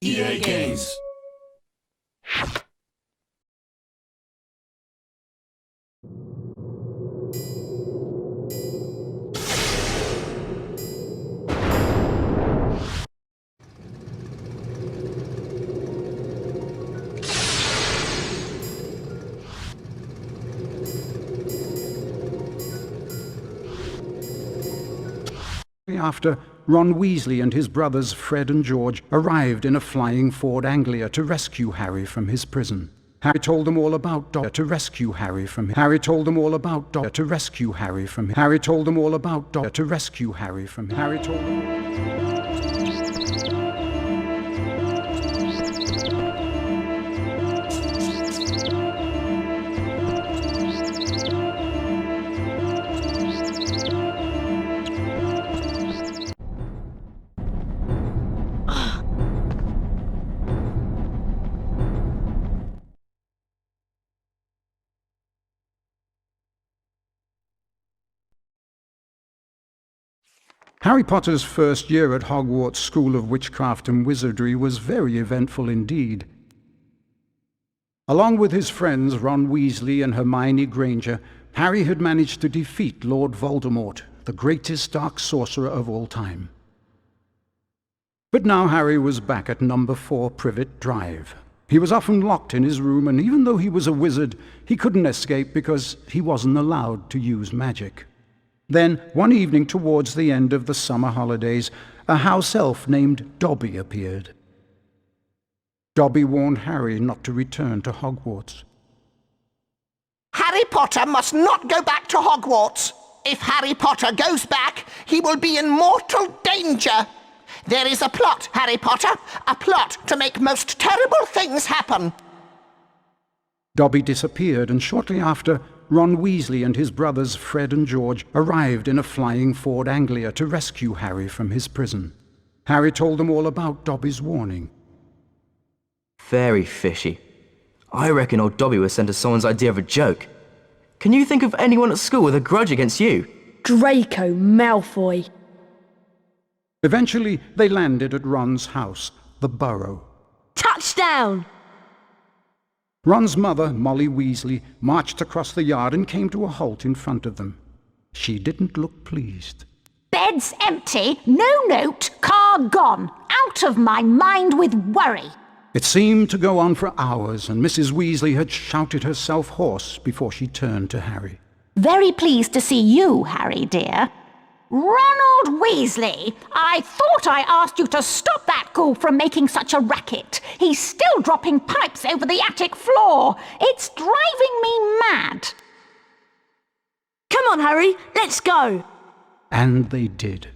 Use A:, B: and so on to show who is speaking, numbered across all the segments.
A: EA Games.
B: After Ron Weasley and his brothers Fred and George arrived in a flying Ford Anglia to rescue Harry from his prison. Harry told them all about to rescue Harry from Harry told them all about to rescue Harry from Harry told them all about to rescue Harry from Harry told them Harry Potter's first year at Hogwarts School of Witchcraft and Wizardry was very eventful indeed. Along with his friends Ron Weasley and Hermione Granger, Harry had managed to defeat Lord Voldemort, the greatest dark sorcerer of all time. But now Harry was back at number 4 Privet Drive. He was often locked in his room, and even though he was a wizard, he couldn't escape because he wasn't allowed to use magic. Then, one evening towards the end of the summer holidays, a house elf named Dobby appeared. Dobby warned Harry not to return to Hogwarts.
C: Harry Potter must not go back to Hogwarts. If Harry Potter goes back, he will be in mortal danger. There is a plot, Harry Potter, a plot to make most terrible things happen.
B: Dobby disappeared, and shortly after, Ron Weasley and his brothers Fred and George arrived in a flying Ford Anglia to rescue Harry from his prison. Harry told them all about Dobby's warning.
D: Very fishy. I reckon old Dobby was sent as someone's idea of a joke. Can you think of anyone at school with a grudge against you?
E: Draco Malfoy.
B: Eventually, they landed at Ron's house, the Burrow.
E: Touchdown!
B: Ron's mother, Molly Weasley, marched across the yard and came to a halt in front of them. She didn't look pleased.
F: Bed's empty, no note, car gone. Out of my mind with worry.
B: It seemed to go on for hours, and Mrs. Weasley had shouted herself hoarse before she turned to Harry.
F: Very pleased to see you, Harry, dear. Ronald Weasley, I thought I asked you to stop that ghoul from making such a racket. He's still dropping pipes over the attic floor. It's driving me mad.
E: Come on, Harry, let's go.
B: And they did.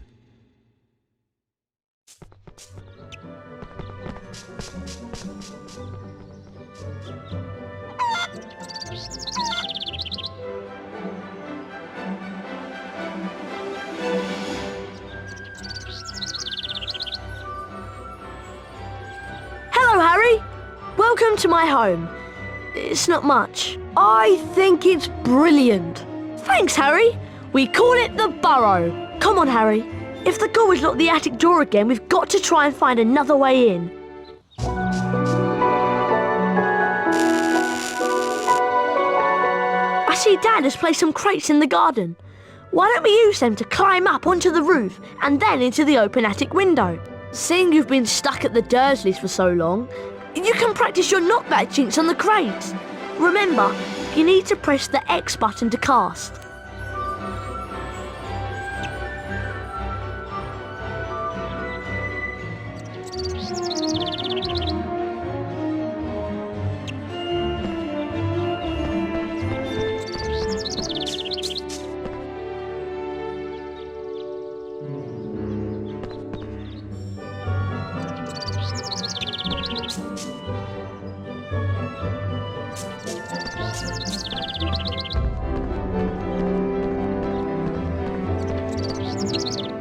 E: Hello, Harry. Welcome to my home. It's not much. I think it's brilliant. Thanks, Harry. We call it the Burrow. Come on, Harry. If the ghoul has locked the attic door again, we've got to try and find another way in. I see Dad has placed some crates in the garden. Why don't we use them to climb up onto the roof and then into the open attic window? Seeing you've been stuck at the Dursleys for so long, you can practice your knockback jinx on the crates. Remember, you need to press the X button to cast.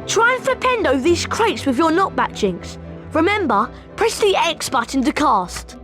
E: Try and flipendo these crates with your knockback jinx. Remember, press the X button to cast.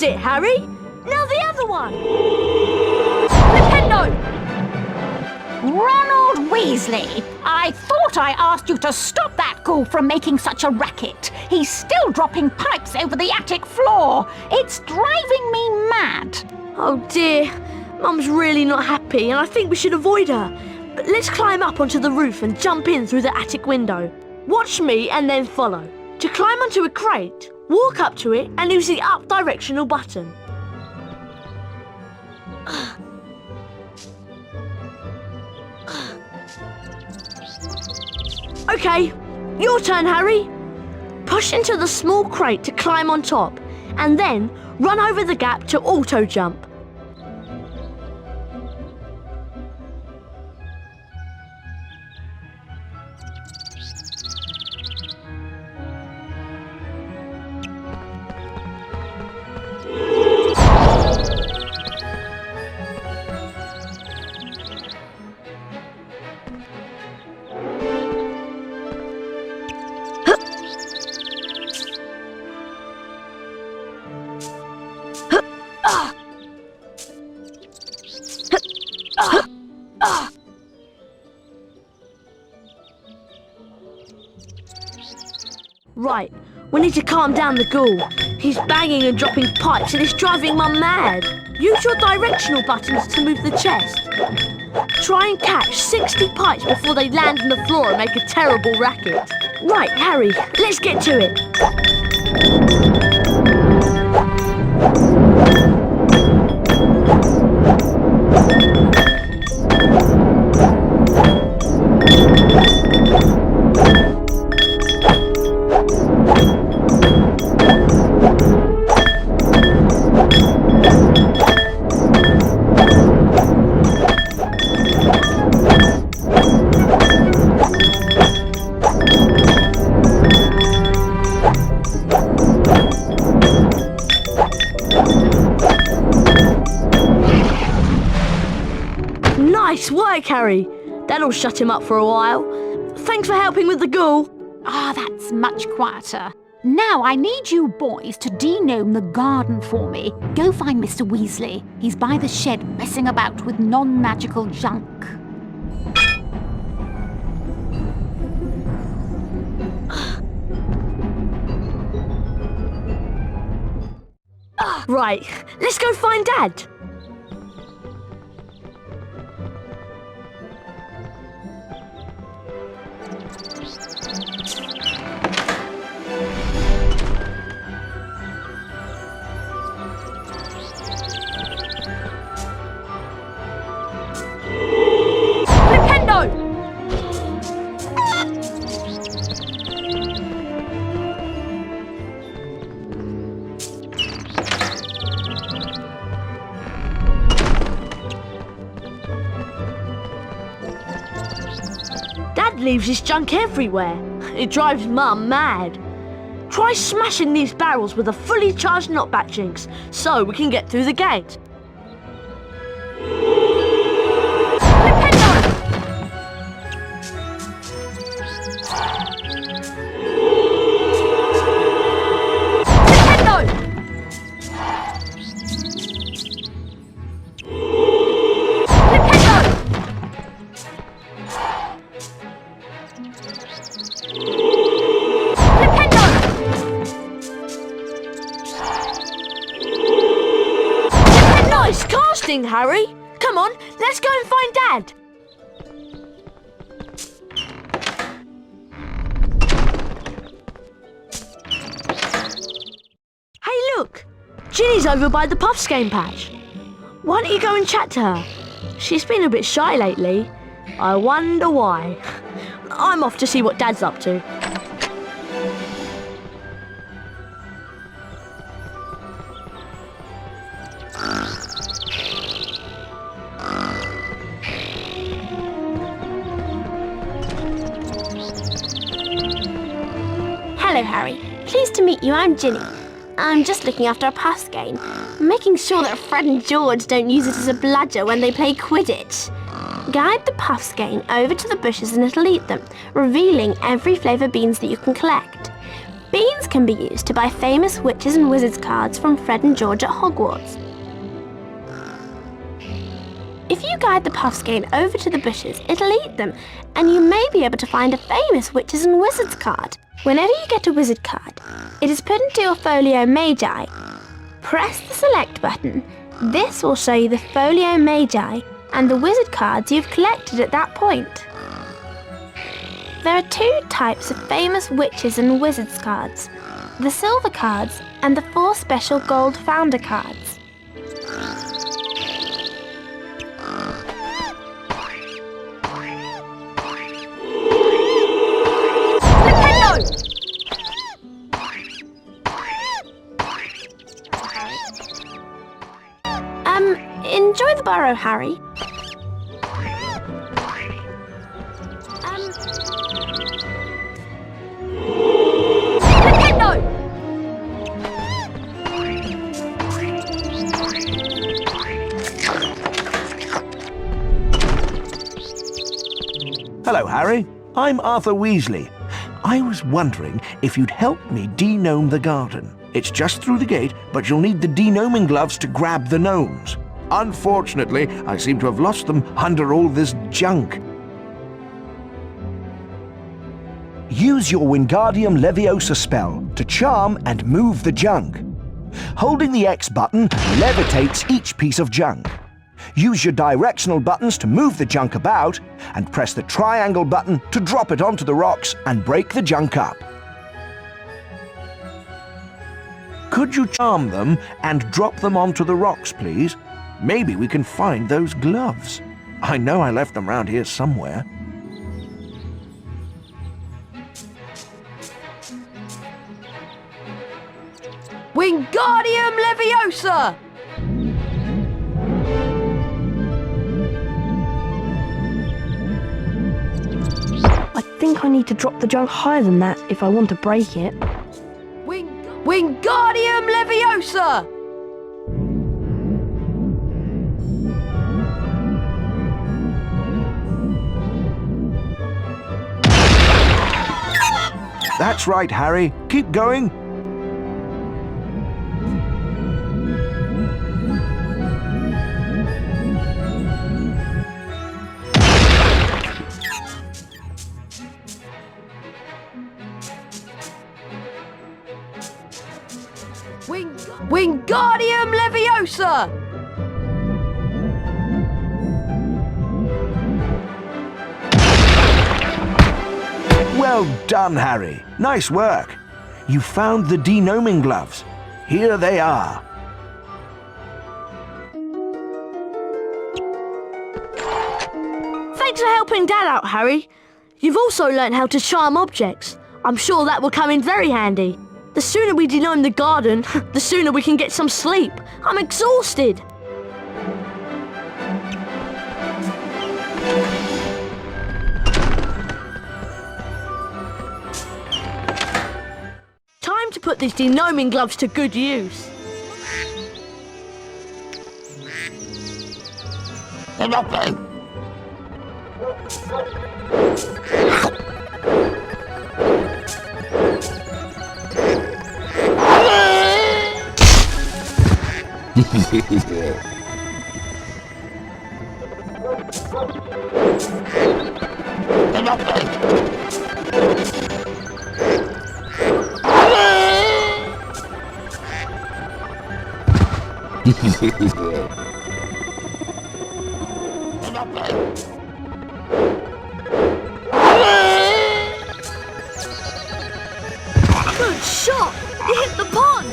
E: That's it, Harry. Now the other one. Nintendo!
F: Ronald Weasley, I thought I asked you to stop that ghoul from making such a racket. He's still dropping pipes over the attic floor. It's driving me mad.
E: Oh dear, Mum's really not happy and I think we should avoid her. But let's climb up onto the roof and jump in through the attic window. Watch me and then follow. To climb onto a crate, walk up to it and use the up directional button. Okay, your turn, Harry. Push into the small crate to climb on top, and then run over the gap to auto-jump. Right, we need to calm down the ghoul. He's banging and dropping pipes and it's driving Mum mad. Use your directional buttons to move the chest. Try and catch 60 pipes before they land on the floor and make a terrible racket. Right, Harry, let's get to it. Nice work, Harry. That'll shut him up for a while. Thanks for helping with the ghoul.
F: That's much quieter. Now I need you boys to de-gnome the garden for me. Go find Mr. Weasley. He's by the shed messing about with non-magical junk.
E: Right, let's go find Dad. Dad leaves his junk everywhere. It drives Mum mad. Try smashing these barrels with a fully charged knockback jinx so we can get through the gate. Nice casting, Harry. Come on, let's go and find Dad. Hey, look. Ginny's over by the Puffs game patch. Why don't you go and chat to her? She's been a bit shy lately. I wonder why. I'm off to see what Dad's up to.
A: Hello, Harry. Pleased to meet you. I'm Ginny. I'm just looking after a Puffs game, making sure that Fred and George don't use it as a bludger when they play Quidditch. Guide the Puffs game over to the bushes and it'll eat them, revealing every flavour beans that you can collect. Beans funds can be used to buy famous witches and wizards cards from Fred and George at Hogwarts. If you guide the puffskein over to the bushes, it'll eat them, and you may be able to find a famous witches and wizards card. Whenever you get a wizard card, it is put into your folio magi. Press the select button. This will show you the folio magi and the wizard cards you've collected at that point. There are two types of famous witches and wizards cards, the silver cards and the 4 special gold founder cards. Enjoy the burrow, Harry.
G: Hello, Harry. I'm Arthur Weasley. I was wondering if you'd help me de-gnome the garden. It's just through the gate, but you'll need the de-gnoming gloves to grab the gnomes. Unfortunately, I seem to have lost them under all this junk. Use your Wingardium Leviosa spell to charm and move the junk. Holding the X button levitates each piece of junk. Use your directional buttons to move the junk about, and press the triangle button to drop it onto the rocks and break the junk up. Could you charm them and drop them onto the rocks, please? Maybe we can find those gloves. I know I left them round here somewhere.
E: Wingardium Leviosa! I think I need to drop the junk higher than that if I want to break it. Wingardium Leviosa!
G: That's right, Harry. Keep going.
E: Wingardium Leviosa!
G: Well done, Harry. Nice work. You found the de-gnoming gloves. Here they are.
E: Thanks for helping Dad out, Harry. You've also learnt how to charm objects. I'm sure that will come in very handy. The sooner we de-gnome the garden, the sooner we can get some sleep. I'm exhausted. Time to put these de-gnoming gloves to good use. Good shot! You hit the pond!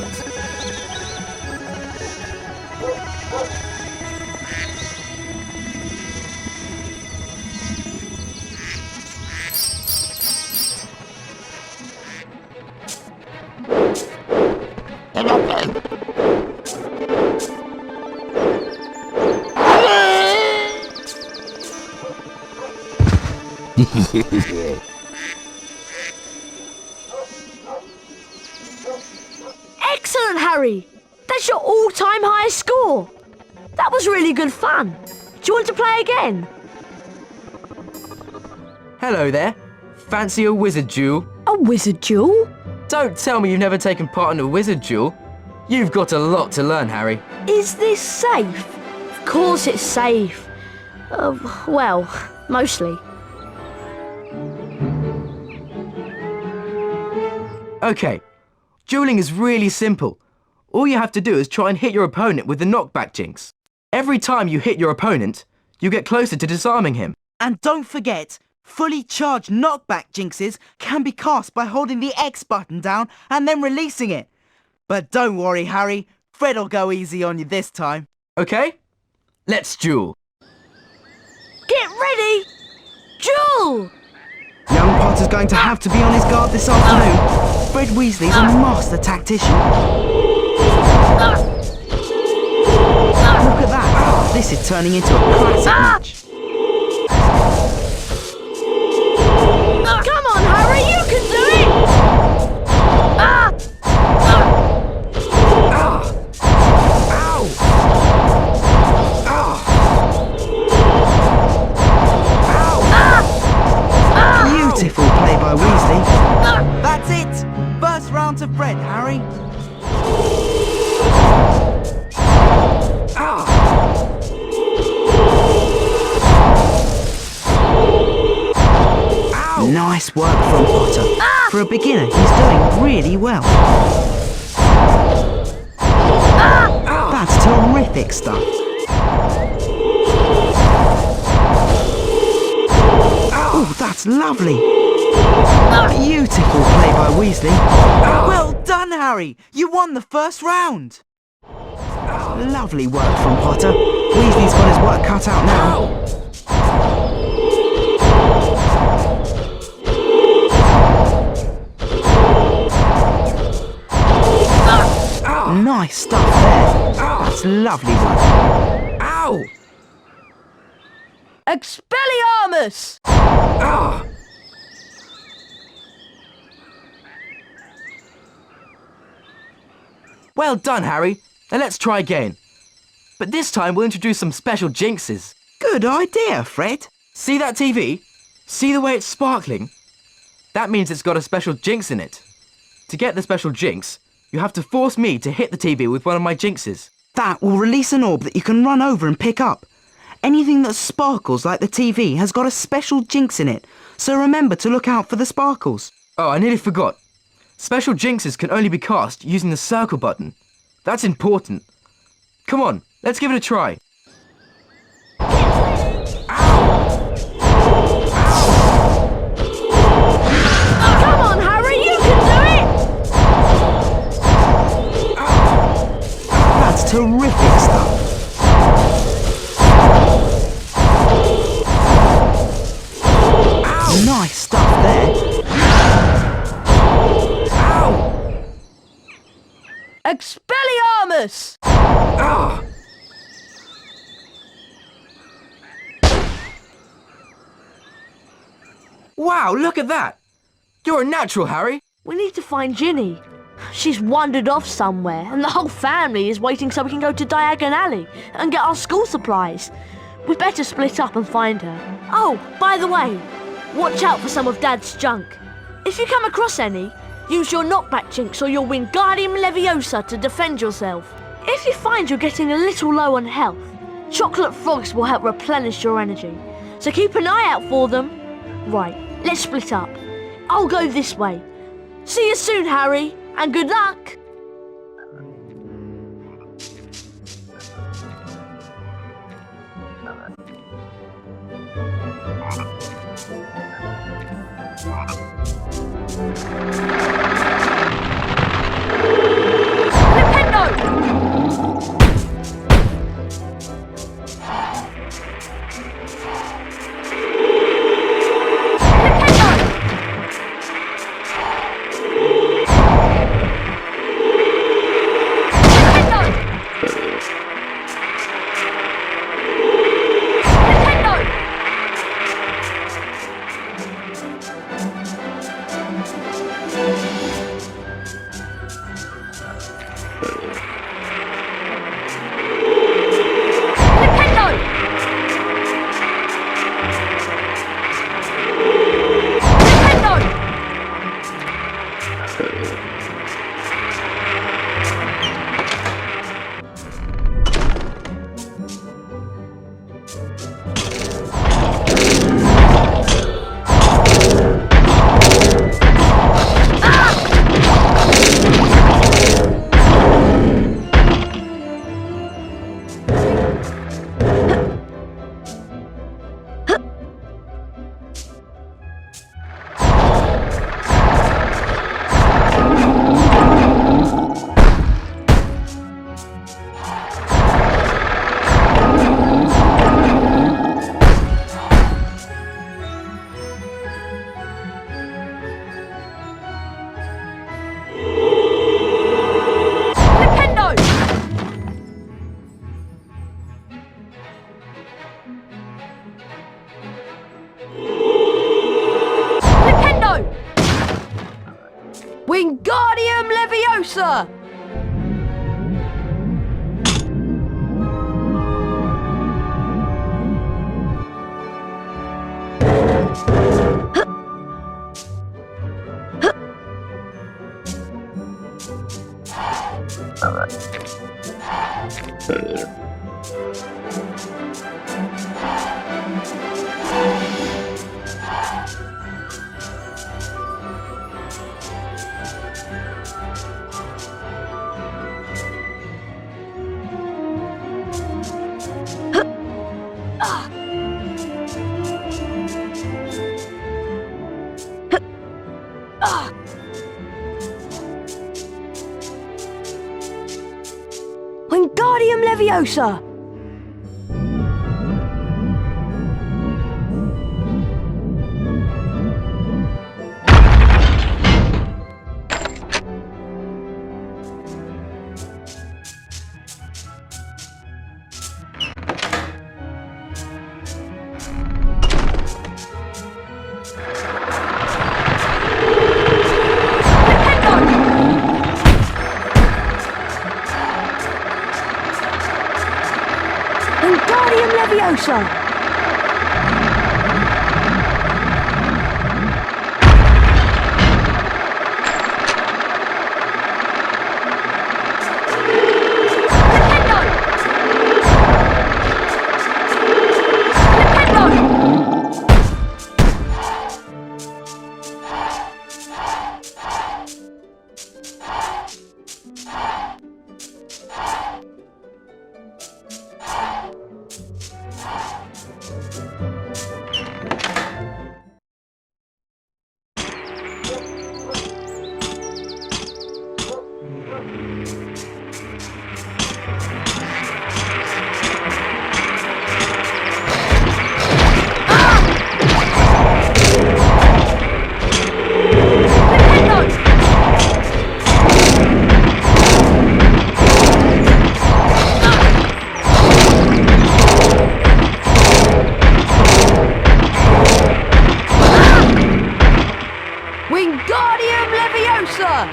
E: Excellent, Harry! That's your all-time highest score! That was really good fun. Do you want to play again?
D: Hello there. Fancy a wizard duel?
E: A wizard duel?
D: Don't tell me you've never taken part in a wizard duel. You've got a lot to learn, Harry.
E: Is this safe? Of course it's safe. Well, mostly.
D: Okay, dueling is really simple. All you have to do is try and hit your opponent with the knockback jinx. Every time you hit your opponent, you get closer to disarming him.
H: And don't forget, fully charged knockback jinxes can be cast by holding the X button down and then releasing it. But don't worry, Harry, Fred'll go easy on you this time.
D: Okay, let's duel.
E: Get ready! Duel!
H: Young Potter's going to have to be on his guard this afternoon. Fred Weasley's a master tactician. Look at that! This is turning into a classic match.
E: Come on, Harry, you can do it!
H: Beautiful play by Weasley. That's it! First round to Fred, Harry. Nice work from Potter. For a beginner, he's doing really well. That's terrific stuff. Oh, that's lovely. Beautiful play by Weasley. Well done, Harry. You won the first round. Lovely work from Potter. Weasley's got his work cut out now. Nice stuff there. That's lovely work.
D: Ow!
E: Expelliarmus!
D: Well done, Harry. Now let's try again. But this time we'll introduce some special jinxes.
H: Good idea, Fred.
D: See that TV? See the way it's sparkling? That means it's got a special jinx in it. To get the special jinx, you have to force me to hit the TV with one of my jinxes.
H: That will release an orb that you can run over and pick up. Anything that sparkles like the TV has got a special jinx in it, so remember to look out for the sparkles.
D: Oh, I nearly forgot. Special jinxes can only be cast using the circle button. That's important. Come on, let's give it a try.
E: Come on, Harry, you can do it!
H: That's terrific stuff. Nice stuff there.
E: Expelliarmus!
D: Wow, look at that! You're a natural, Harry.
E: We need to find Ginny. She's wandered off somewhere, and the whole family is waiting so we can go to Diagon Alley and get our school supplies. We'd better split up and find her. Oh, by the way, watch out for some of Dad's junk. If you come across any, use your knockback jinx or your Wingardium Leviosa to defend yourself. If you find you're getting a little low on health, chocolate frogs will help replenish your energy. So keep an eye out for them. Right, let's split up. I'll go this way. See you soon, Harry, and good luck! Nintendo! Leviosa! Wingardium Leviosa! Wingardium Leviosa! Wingardium Leviosa!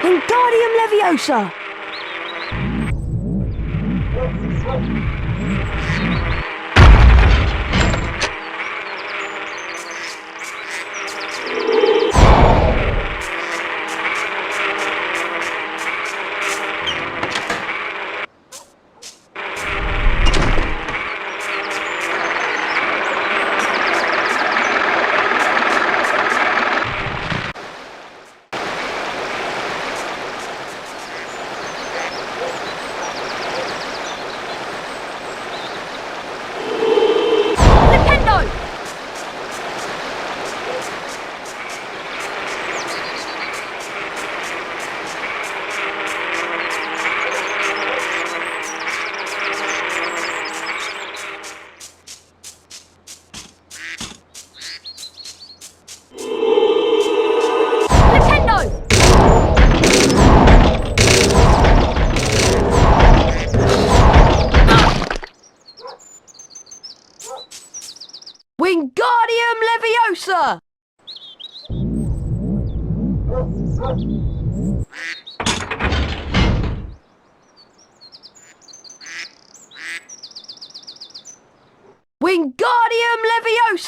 E: Wingardium Leviosa!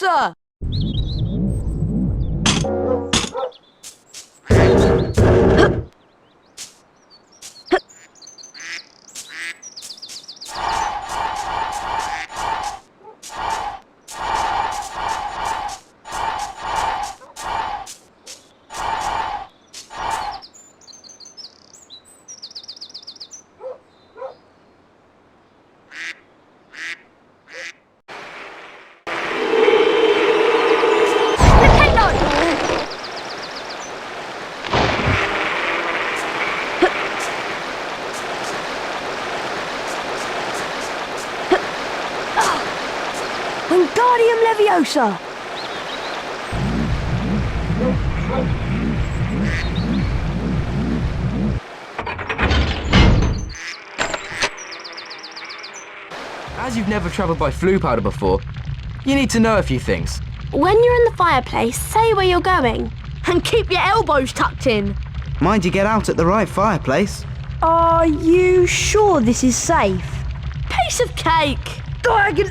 E: Leviosa! Wingardium Leviosa!
D: As you've never travelled by floo powder before, you need to know a few things.
A: When you're in the fireplace, say where you're going.
E: And keep your elbows tucked in.
H: Mind you get out at the right fireplace.
E: Are you sure this is safe? Piece of cake! Diagon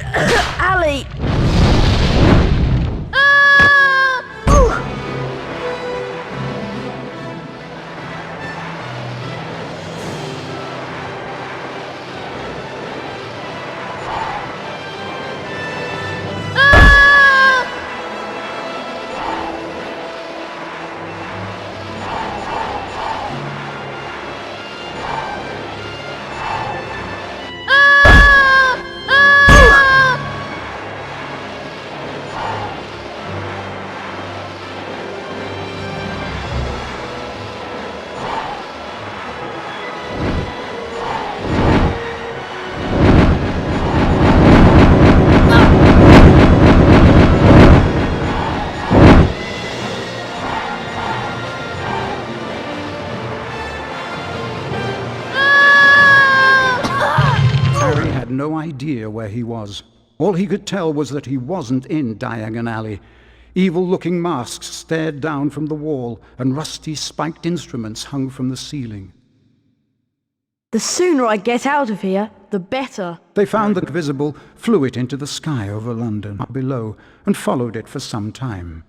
E: alley!
B: Harry had no idea where he was. All he could tell was that he wasn't in Diagon Alley. Evil-looking masks stared down from the wall, and rusty spiked instruments hung from the ceiling.
E: The sooner I get out of here, the better.
B: They found the visible, flew it into the sky over London below, and followed it for some time.